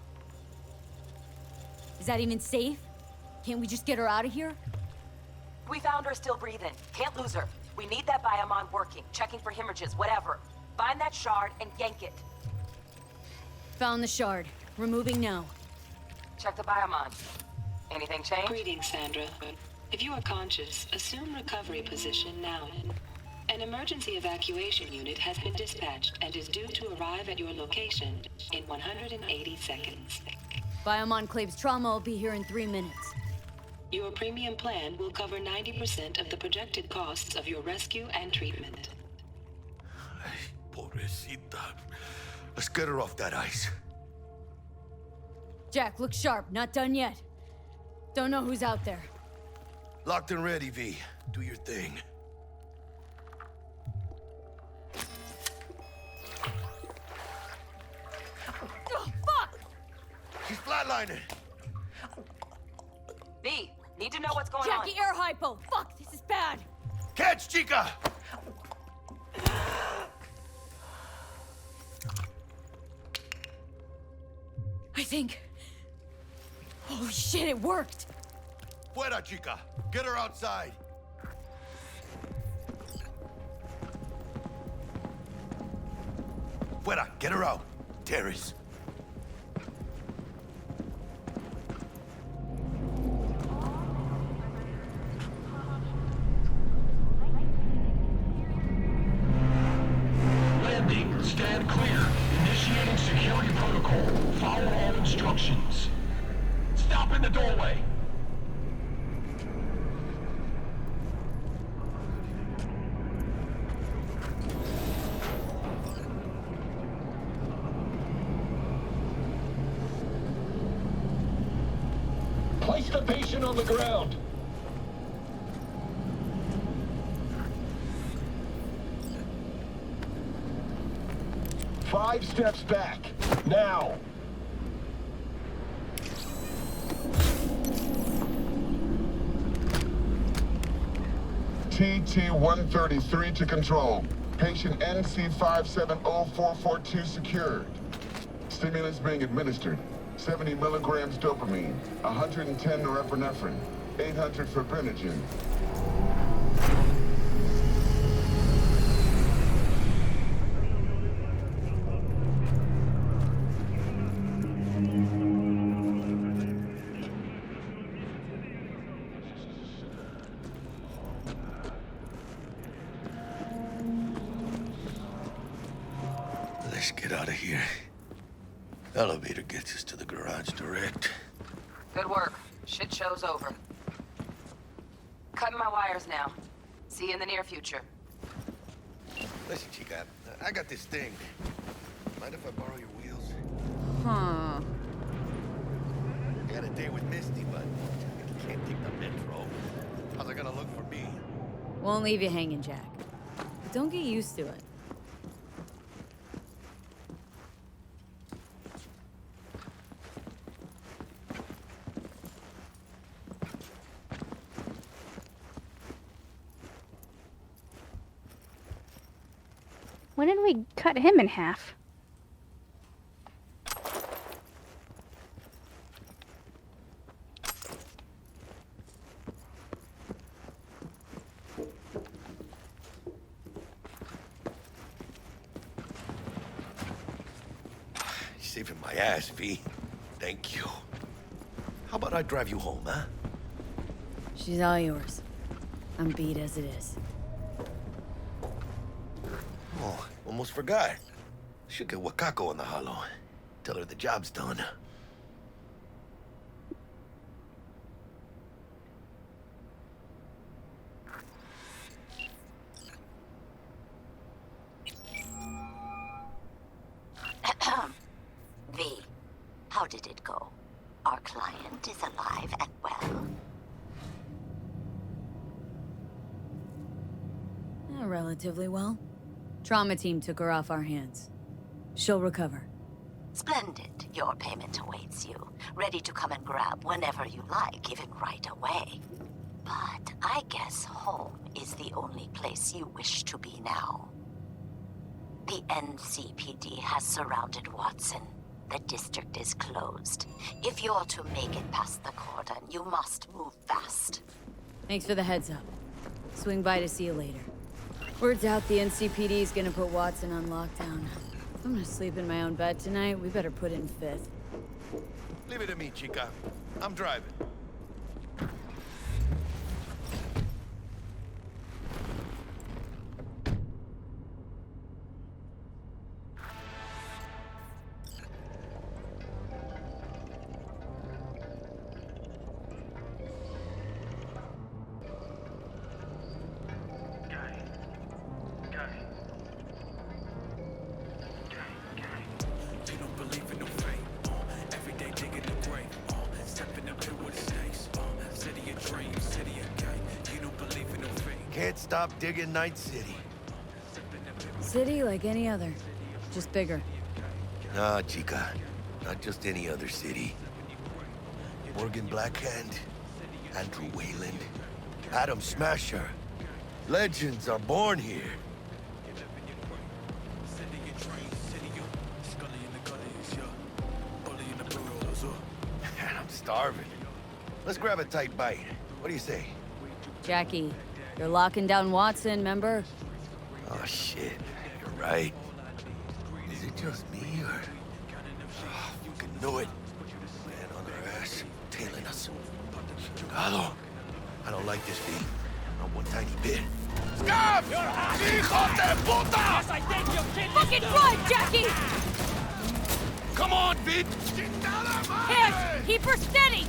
Is that even safe? Can't we just get her out of here? We found her still breathing. Can't lose her. We need that biomon working, checking for hemorrhages, whatever. Find that shard and yank it. Found the shard. Removing now. Check the biomon. Anything change? Greetings, Sandra. If you are conscious, assume recovery position now. An emergency evacuation unit has been dispatched and is due to arrive at your location in 180 seconds. Biomon claims trauma will be here in 3 minutes. Your premium plan will cover 90% of the projected costs of your rescue and treatment. Pobrecita. Let's get her off that ice. Jack, look sharp. Not done yet. Don't know who's out there. Locked and ready, V. Do your thing. Oh, fuck! She's flatlining. V, need to know what's going on. Jackie, air hypo! Fuck, this is bad! Catch, chica! I think... Holy shit, it worked! Fuera, chica. Get her outside. Fuera, get her out. Terrace. Landing, stand clear. Initiating security protocol. Follow all instructions. Stop in the doorway. Place the patient on the ground. Five steps back. Now. TT-133 to control. Patient NC570442 secured. Stimulants being administered. 70 milligrams dopamine, 110 norepinephrine, 800 fibrinogen. Let's get out of here. Elevator gets us to the garage direct. Good work. Shit show's over. Cutting my wires now. See you in the near future. Listen, chica, I got this thing. Mind if I borrow your wheels? Huh. I got a date with Misty, but I can't take the metro. How's it gonna look for me? Won't leave you hanging, Jack. But don't get used to it. When did we cut him in half? You're saving my ass, V. Thank you. How about I drive you home, huh? She's all yours. I'm beat as it is. Oh, almost forgot. Should get Wakako on the holo. Tell her the job's done. V, how did it go? Our client is alive and well. Relatively well. Trauma team took her off our hands. She'll recover. Splendid. Your payment awaits you. Ready to come and grab whenever you like, even right away. But I guess home is the only place you wish to be now. The NCPD has surrounded Watson. The district is closed. If you're to make it past the cordon, you must move fast. Thanks for the heads up. Swing by to see you later. Word's out the NCPD is gonna put Watson on lockdown. If I'm gonna sleep in my own bed tonight, we better put it in 5th. Leave it to me, chica. I'm driving. Can't stop digging Night City. City like any other, just bigger. Nah, chica. Not just any other city. Morgan Blackhand, Andrew Wayland, Adam Smasher. Legends are born here. Man, I'm starving. Let's grab a tight bite. What do you say? Jackie, you're locking down Watson, remember? Oh, shit. You're right. Is it just me, or... Oh, fucking knew it. Man on our ass, tailing us. Chingado. I don't like this beat. Not one tiny bit. Scab! Hijo de puta! Yes, I think you kid. Fucking run, Jackie! Come on, Vid! Hit! Keep her steady!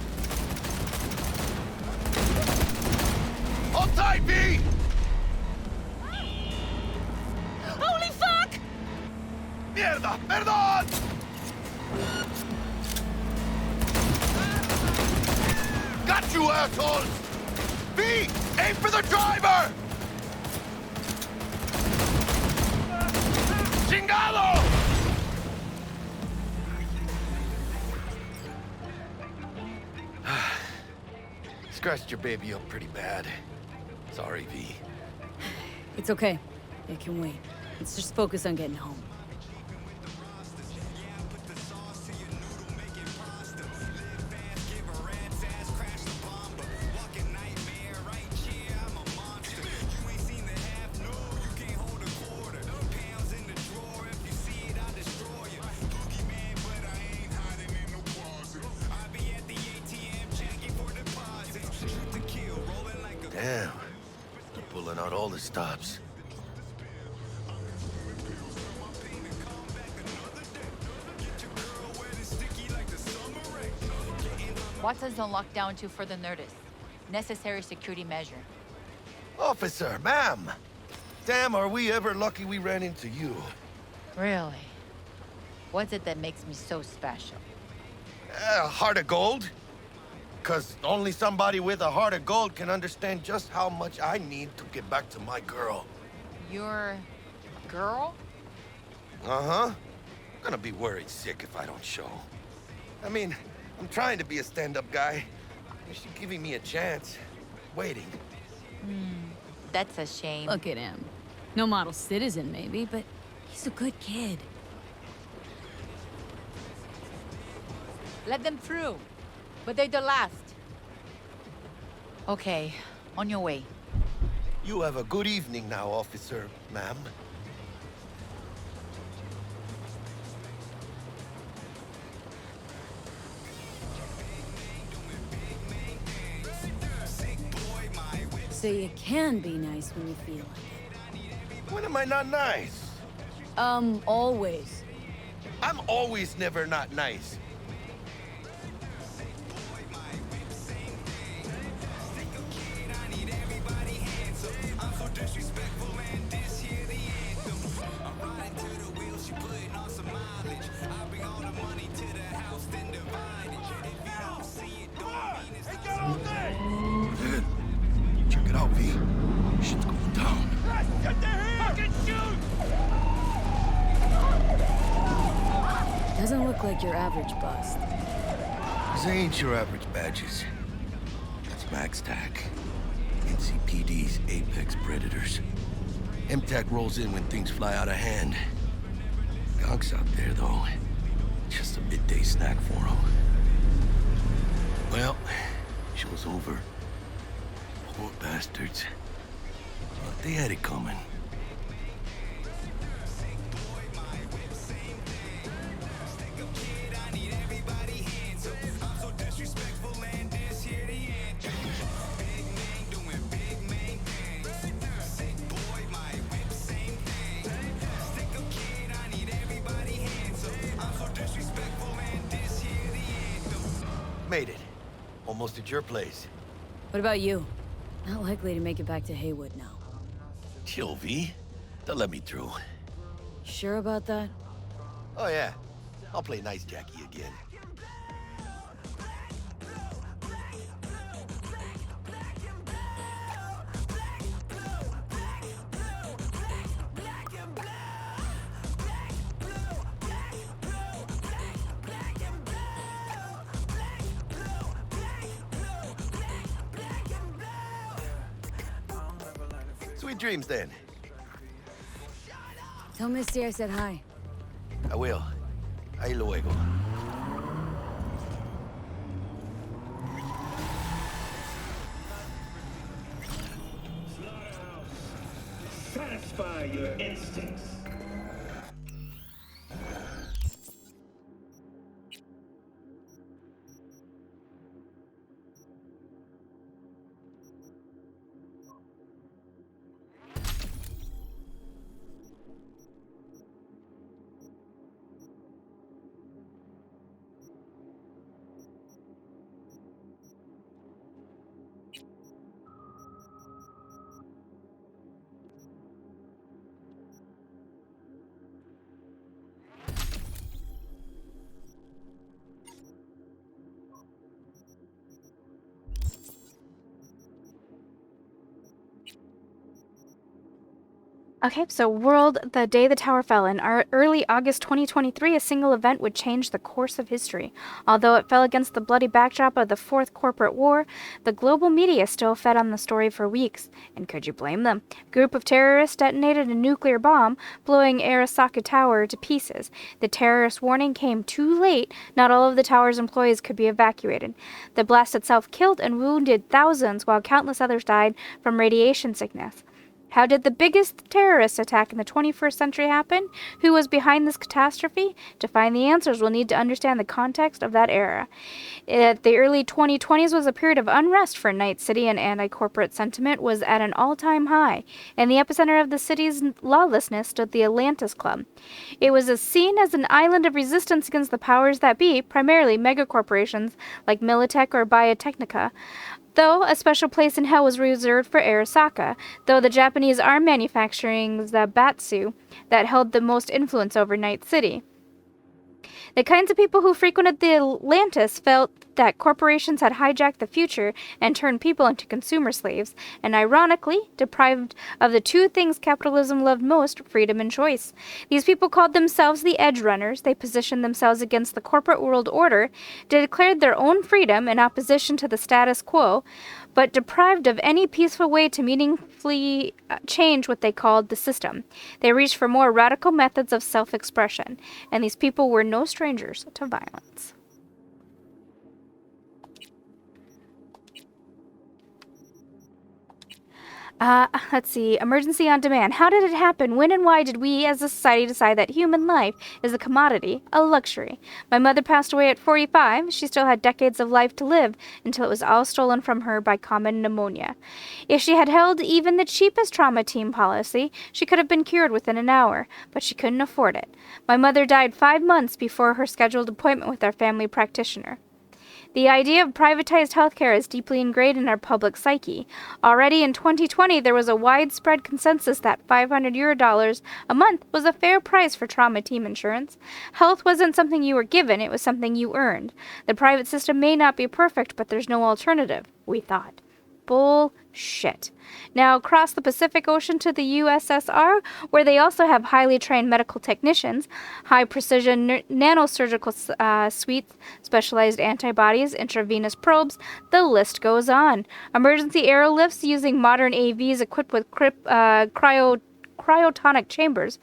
Hold tight, V! Holy fuck! Mierda! Perdón! Got you, assholes! V! Aim for the driver! Chingado! Scratched your baby up pretty bad. Sorry, V. It's okay. It can wait. Let's just focus on getting home. Damn. They're pulling out all the stops. Watson's on lockdown to further notice. Necessary security measure. Officer, ma'am! Damn, are we ever lucky we ran into you. Really? What's it that makes me so special? Heart of gold? Because only somebody with a heart of gold can understand just how much I need to get back to my girl. Your... girl? Uh-huh. I'm gonna be worried sick if I don't show. I mean, I'm trying to be a stand-up guy. She's giving me a chance. Waiting. That's a shame. Look at him. No model citizen, maybe, but he's a good kid. Let them through. But they're the last. Okay, on your way. You have a good evening now, officer, ma'am. So you can be nice when you feel like it. When am I not nice? Always. I'm always never not nice. Check it out, V. Shit's going down. Get the heat! Fucking shoot! Doesn't look like your average bust. These ain't your average badges. That's max tack. NCPD's apex predators. MTAC rolls in when things fly out of hand. Gonk's out there, though. Just a midday snack for him. Well, show's over. Poor bastards. But they had it coming. Made it. Almost at your place. What about you? Not likely to make it back to Haywood now. Chill, V. They'll let me through. Sure about that? Oh, yeah. I'll play nice Jackie again. Sweet dreams, then. Tell Misty I said hi. I will. Ahí luego. Satisfy your instincts. Okay, so world, the day the tower fell. In early August 2023, a single event would change the course of history. Although it fell against the bloody backdrop of the Fourth Corporate War, the global media still fed on the story for weeks. And could you blame them? A group of terrorists detonated a nuclear bomb, blowing Arasaka Tower to pieces. The terrorist warning came too late. Not all of the tower's employees could be evacuated. The blast itself killed and wounded thousands, while countless others died from radiation sickness. How did the biggest terrorist attack in the 21st century happen? Who was behind this catastrophe? To find the answers, we'll need to understand the context of that era. The early 2020s was a period of unrest for Night City, and anti-corporate sentiment was at an all-time high. In the epicenter of the city's lawlessness stood the Atlantis Club. It was seen as an island of resistance against the powers that be, primarily megacorporations like Militech or Biotechnica. Though a special place in hell was reserved for Arasaka, though the Japanese are manufacturing Zabatsu that held the most influence over Night City. The kinds of people who frequented the Atlantis felt that corporations had hijacked the future and turned people into consumer slaves, and ironically, deprived of the two things capitalism loved most, freedom and choice. These people called themselves the Edge Runners. They positioned themselves against the corporate world order. They declared their own freedom in opposition to the status quo, but deprived of any peaceful way to meaningfully change what they called the system. They reached for more radical methods of self-expression, and these people were no strangers to violence. Let's see. Emergency on demand. How did it happen? When and why did we as a society decide that human life is a commodity, a luxury? My mother passed away at 45. She still had decades of life to live until it was all stolen from her by common pneumonia. If she had held even the cheapest trauma team policy, she could have been cured within an hour, but she couldn't afford it. My mother died 5 months before her scheduled appointment with our family practitioner. The idea of privatized healthcare is deeply ingrained in our public psyche. Already in 2020, there was a widespread consensus that $500 a month was a fair price for trauma team insurance. Health wasn't something you were given, it was something you earned. The private system may not be perfect, but there's no alternative, we thought. Bullshit. Now across the Pacific Ocean to the USSR, where they also have highly trained medical technicians, high-precision nanosurgical suites, specialized antibodies, intravenous probes, the list goes on. Emergency aerolifts using modern AVs equipped with cryotonic chambers.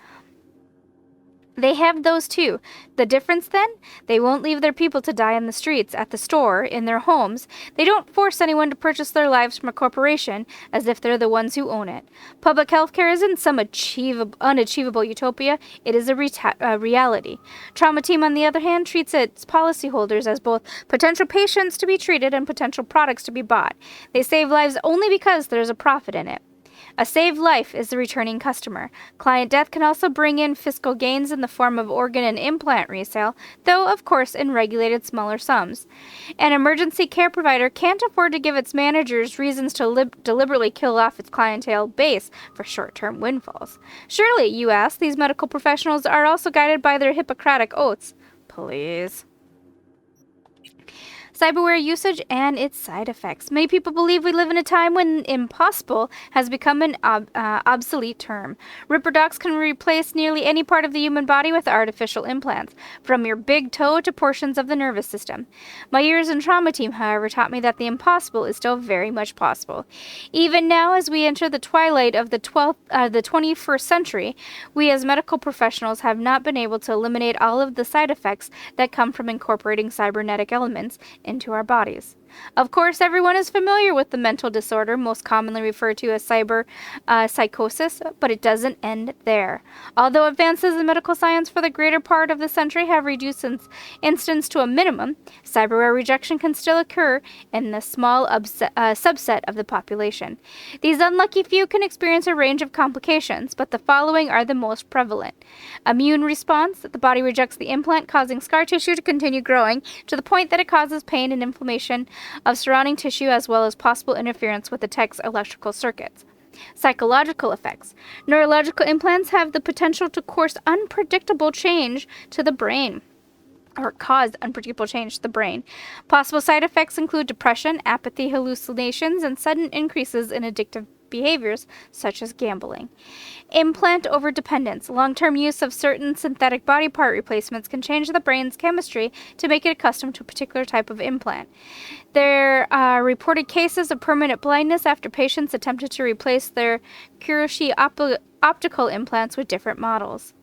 They have those too. The difference then? They won't leave their people to die in the streets, at the store, in their homes. They don't force anyone to purchase their lives from a corporation as if they're the ones who own it. Public health care isn't some unachievable utopia. It is a reality. Trauma Team, on the other hand, treats its policyholders as both potential patients to be treated and potential products to be bought. They save lives only because there's a profit in it. A saved life is the returning customer. Client death can also bring in fiscal gains in the form of organ and implant resale, though, of course, in regulated smaller sums. An emergency care provider can't afford to give its managers reasons to deliberately kill off its clientele base for short-term windfalls. Surely, you ask, these medical professionals are also guided by their Hippocratic oaths. Please. Cyberware usage and its side effects. Many people believe we live in a time when impossible has become an obsolete term. Ripper docs can replace nearly any part of the human body with artificial implants, from your big toe to portions of the nervous system. My years in Trauma Team, however, taught me that the impossible is still very much possible. Even now, as we enter the twilight of the 21st century, we as medical professionals have not been able to eliminate all of the side effects that come from incorporating cybernetic elements into our bodies. Of course, everyone is familiar with the mental disorder, most commonly referred to as psychosis, but it doesn't end there. Although advances in medical science for the greater part of the century have reduced incidence to a minimum, cyberware rejection can still occur in the small subset of the population. These unlucky few can experience a range of complications, but the following are the most prevalent. Immune response: the body rejects the implant, causing scar tissue to continue growing to the point that it causes pain and inflammation of surrounding tissue, as well as possible interference with the tech's electrical circuits. Psychological effects: neurological implants have the potential to cause unpredictable change to the brain. Possible side effects include depression, apathy, hallucinations, and sudden increases in addictive behaviors such as gambling. Implant overdependence: long-term use of certain synthetic body part replacements can change the brain's chemistry to make it accustomed to a particular type of implant. There are reported cases of permanent blindness after patients attempted to replace their Kuroshi optical implants with different models.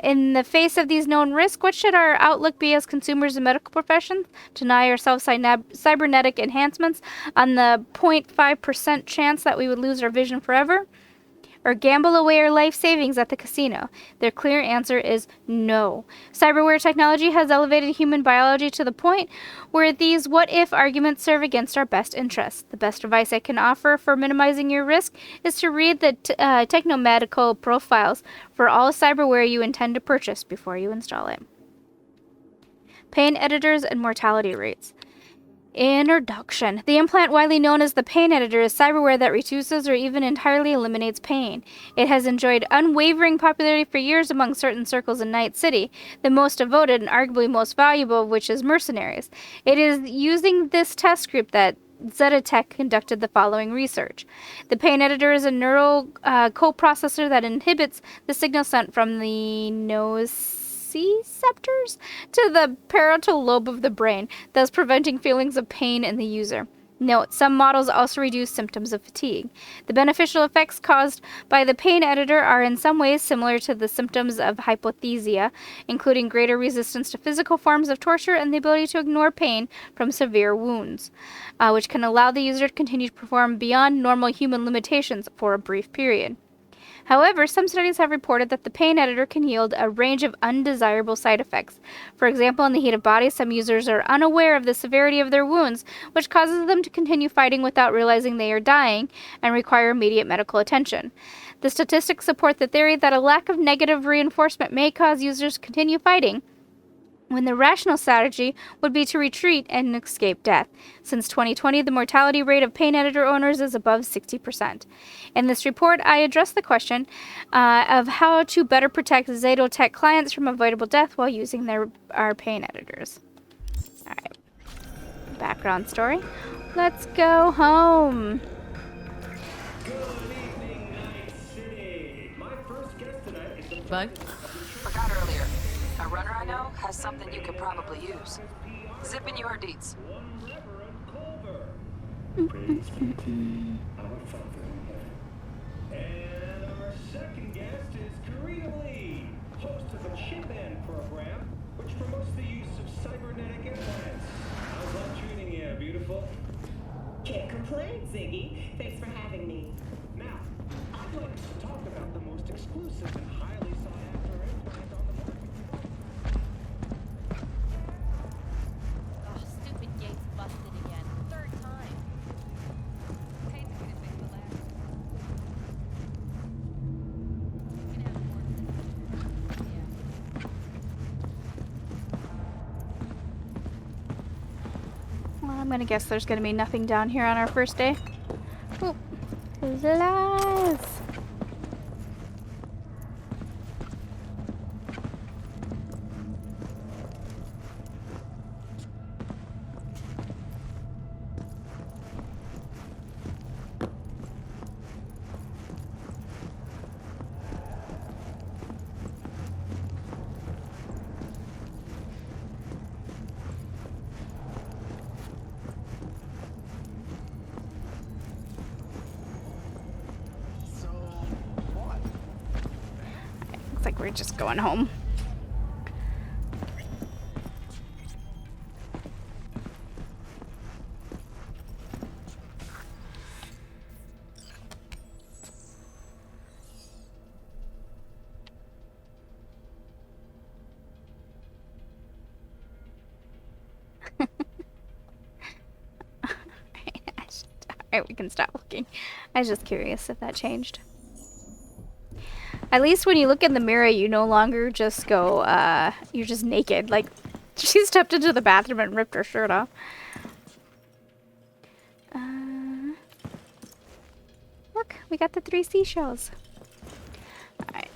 In the face of these known risks, what should our outlook be as consumers and medical professions? Deny ourselves cybernetic enhancements on the 0.5% chance that we would lose our vision forever? Or gamble away our life savings at the casino? Their clear answer is no. Cyberware technology has elevated human biology to the point where these what-if arguments serve against our best interests. The best advice I can offer for minimizing your risk is to read the technomedical profiles for all cyberware you intend to purchase before you install it. Pain editors and mortality rates. Introduction. The implant, widely known as the pain editor, is cyberware that reduces or even entirely eliminates pain. It has enjoyed unwavering popularity for years among certain circles in Night City, the most devoted and arguably most valuable of which is mercenaries. It is using this test group that Zetatech conducted the following research. The pain editor is a neural coprocessor that inhibits the signal sent from the nociceptors to the parietal lobe of the brain, thus preventing feelings of pain in the user. Note: some models also reduce symptoms of fatigue. The beneficial effects caused by the pain editor are in some ways similar to the symptoms of hypothesia, including greater resistance to physical forms of torture and the ability to ignore pain from severe wounds, which can allow the user to continue to perform beyond normal human limitations for a brief period. However, some studies have reported that the pain editor can yield a range of undesirable side effects. For example, in the heat of body, some users are unaware of the severity of their wounds, which causes them to continue fighting without realizing they are dying and require immediate medical attention. The statistics support the theory that a lack of negative reinforcement may cause users to continue fighting, when the rational strategy would be to retreat and escape death. Since 2020, the mortality rate of pain editor owners is above 60%. In this report, I address the question of how to better protect Zetatech clients from avoidable death while using our pain editors. Alright. Background story. Let's go home. Bug? Forgot earlier. A runner I know has something you could probably use. Zip in your deets. Praise be to our Father in heaven. And our second guest is Karina Lee, host of the Chip In program, which promotes the use of cybernetic implants. How's that treating you, beautiful? Can't complain, Ziggy. Thanks for having me. Now, I'd like to talk about the most exclusive and highly sought-after implant on the market. Oh, stupid gate's busted again. Third time. Pain's gonna fix the last. You can have more. Well, I'm gonna guess there's gonna be nothing down here on our first day. Oh, lies. Looks like we're just going home. Alright, we can stop looking. I was just curious if that changed. At least when you look in the mirror, you no longer just go, you're just naked. Like, she stepped into the bathroom and ripped her shirt off. Look, we got the 3 seashells. Alright.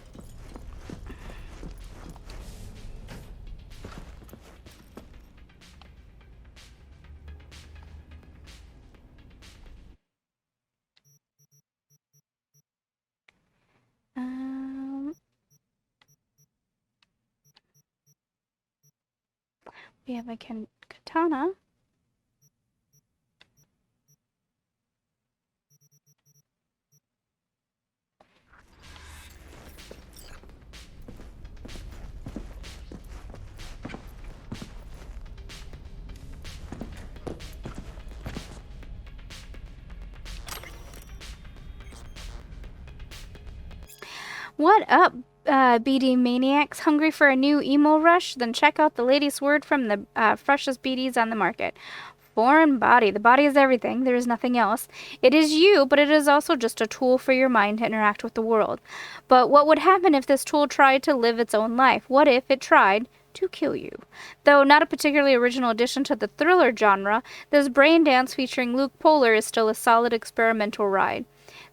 We have a katana. What up, BD maniacs? Hungry for a new emo rush? Then check out the latest word from the freshest BDs on the market. Foreign body. The body is everything. There is nothing else. It is you, but it is also just a tool for your mind to interact with the world. But what would happen if this tool tried to live its own life? What if it tried to kill you? Though not a particularly original addition to the thriller genre, this brain dance featuring Luke Polar is still a solid experimental ride.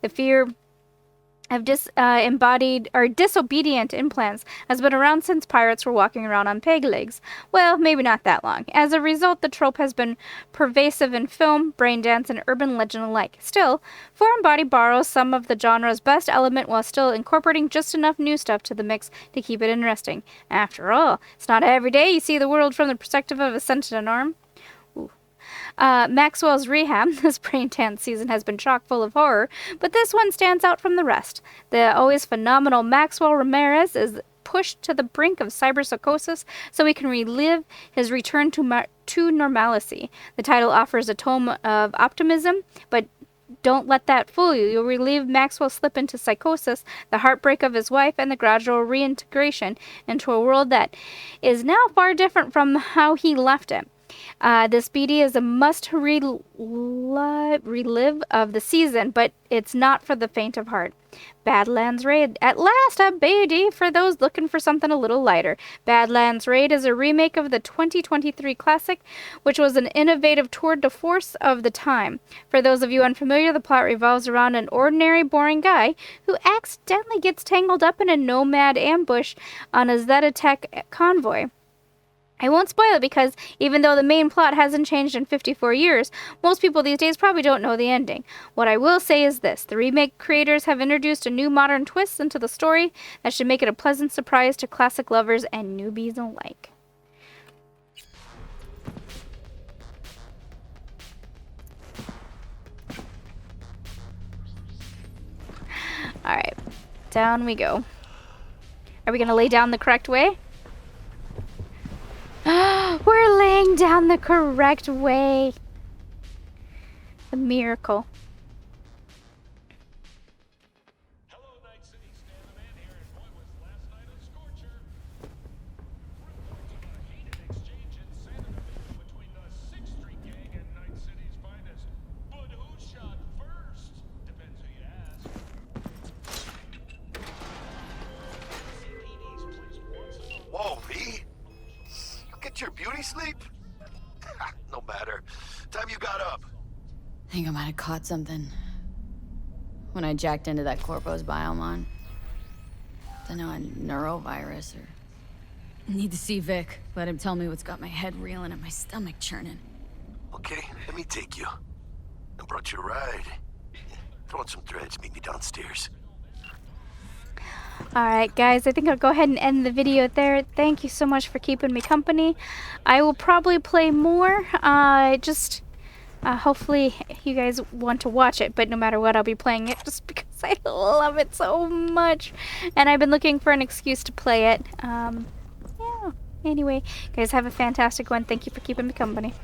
The fear of disobedient implants has been around since pirates were walking around on peg legs. Well, maybe not that long. As a result, the trope has been pervasive in film, brain dance, and urban legend alike. Still, Foreign Body borrows some of the genre's best element while still incorporating just enough new stuff to the mix to keep it interesting. After all, it's not every day you see the world from the perspective of a sentient arm. Maxwell's Rehab, this brain dance season has been chock full of horror, but this one stands out from the rest. The always phenomenal Maxwell Ramirez is pushed to the brink of cyberpsychosis so he can relive his return to normalcy. The title offers a tone of optimism, but don't let that fool you. You'll relieve Maxwell's slip into psychosis, the heartbreak of his wife, and the gradual reintegration into a world that is now far different from how he left it. This BD is a must relive of the season, but it's not for the faint of heart. Badlands Raid. At last, a BD for those looking for something a little lighter. Badlands Raid is a remake of the 2023 classic, which was an innovative tour de force of the time. For those of you unfamiliar, the plot revolves around an ordinary, boring guy who accidentally gets tangled up in a Nomad ambush on a Zetatech convoy. I won't spoil it because even though the main plot hasn't changed in 54 years, most people these days probably don't know the ending. What I will say is this: the remake creators have introduced a new modern twist into the story that should make it a pleasant surprise to classic lovers and newbies alike. Alright, down we go. Are we gonna lay down the correct way? We're laying down the correct way. The miracle. Hello, Night City. Stan the Man here, and boy, was last night a scorcher. Reports of a heated exchange in Santa Fe between the 6th Street Gang and Night City's finest. But who shot first? Depends who you ask. CPD's placed once in a Whoa, V? Get your beauty sleep? No matter. Time you got up. I think I might have caught something when I jacked into that Corpo's biomon. Don't know, a neurovirus or... Need to see Vic. Let him tell me what's got my head reeling and my stomach churning. Okay, let me take you. I brought you a ride. Throw on some threads, meet me downstairs. Alright guys, I think I'll go ahead and end the video there. Thank you so much for keeping me company. I will probably play more. Hopefully you guys want to watch it, but no matter what, I'll be playing it just because I love it so much. And I've been looking for an excuse to play it. Yeah. Anyway, guys, have a fantastic one. Thank you for keeping me company.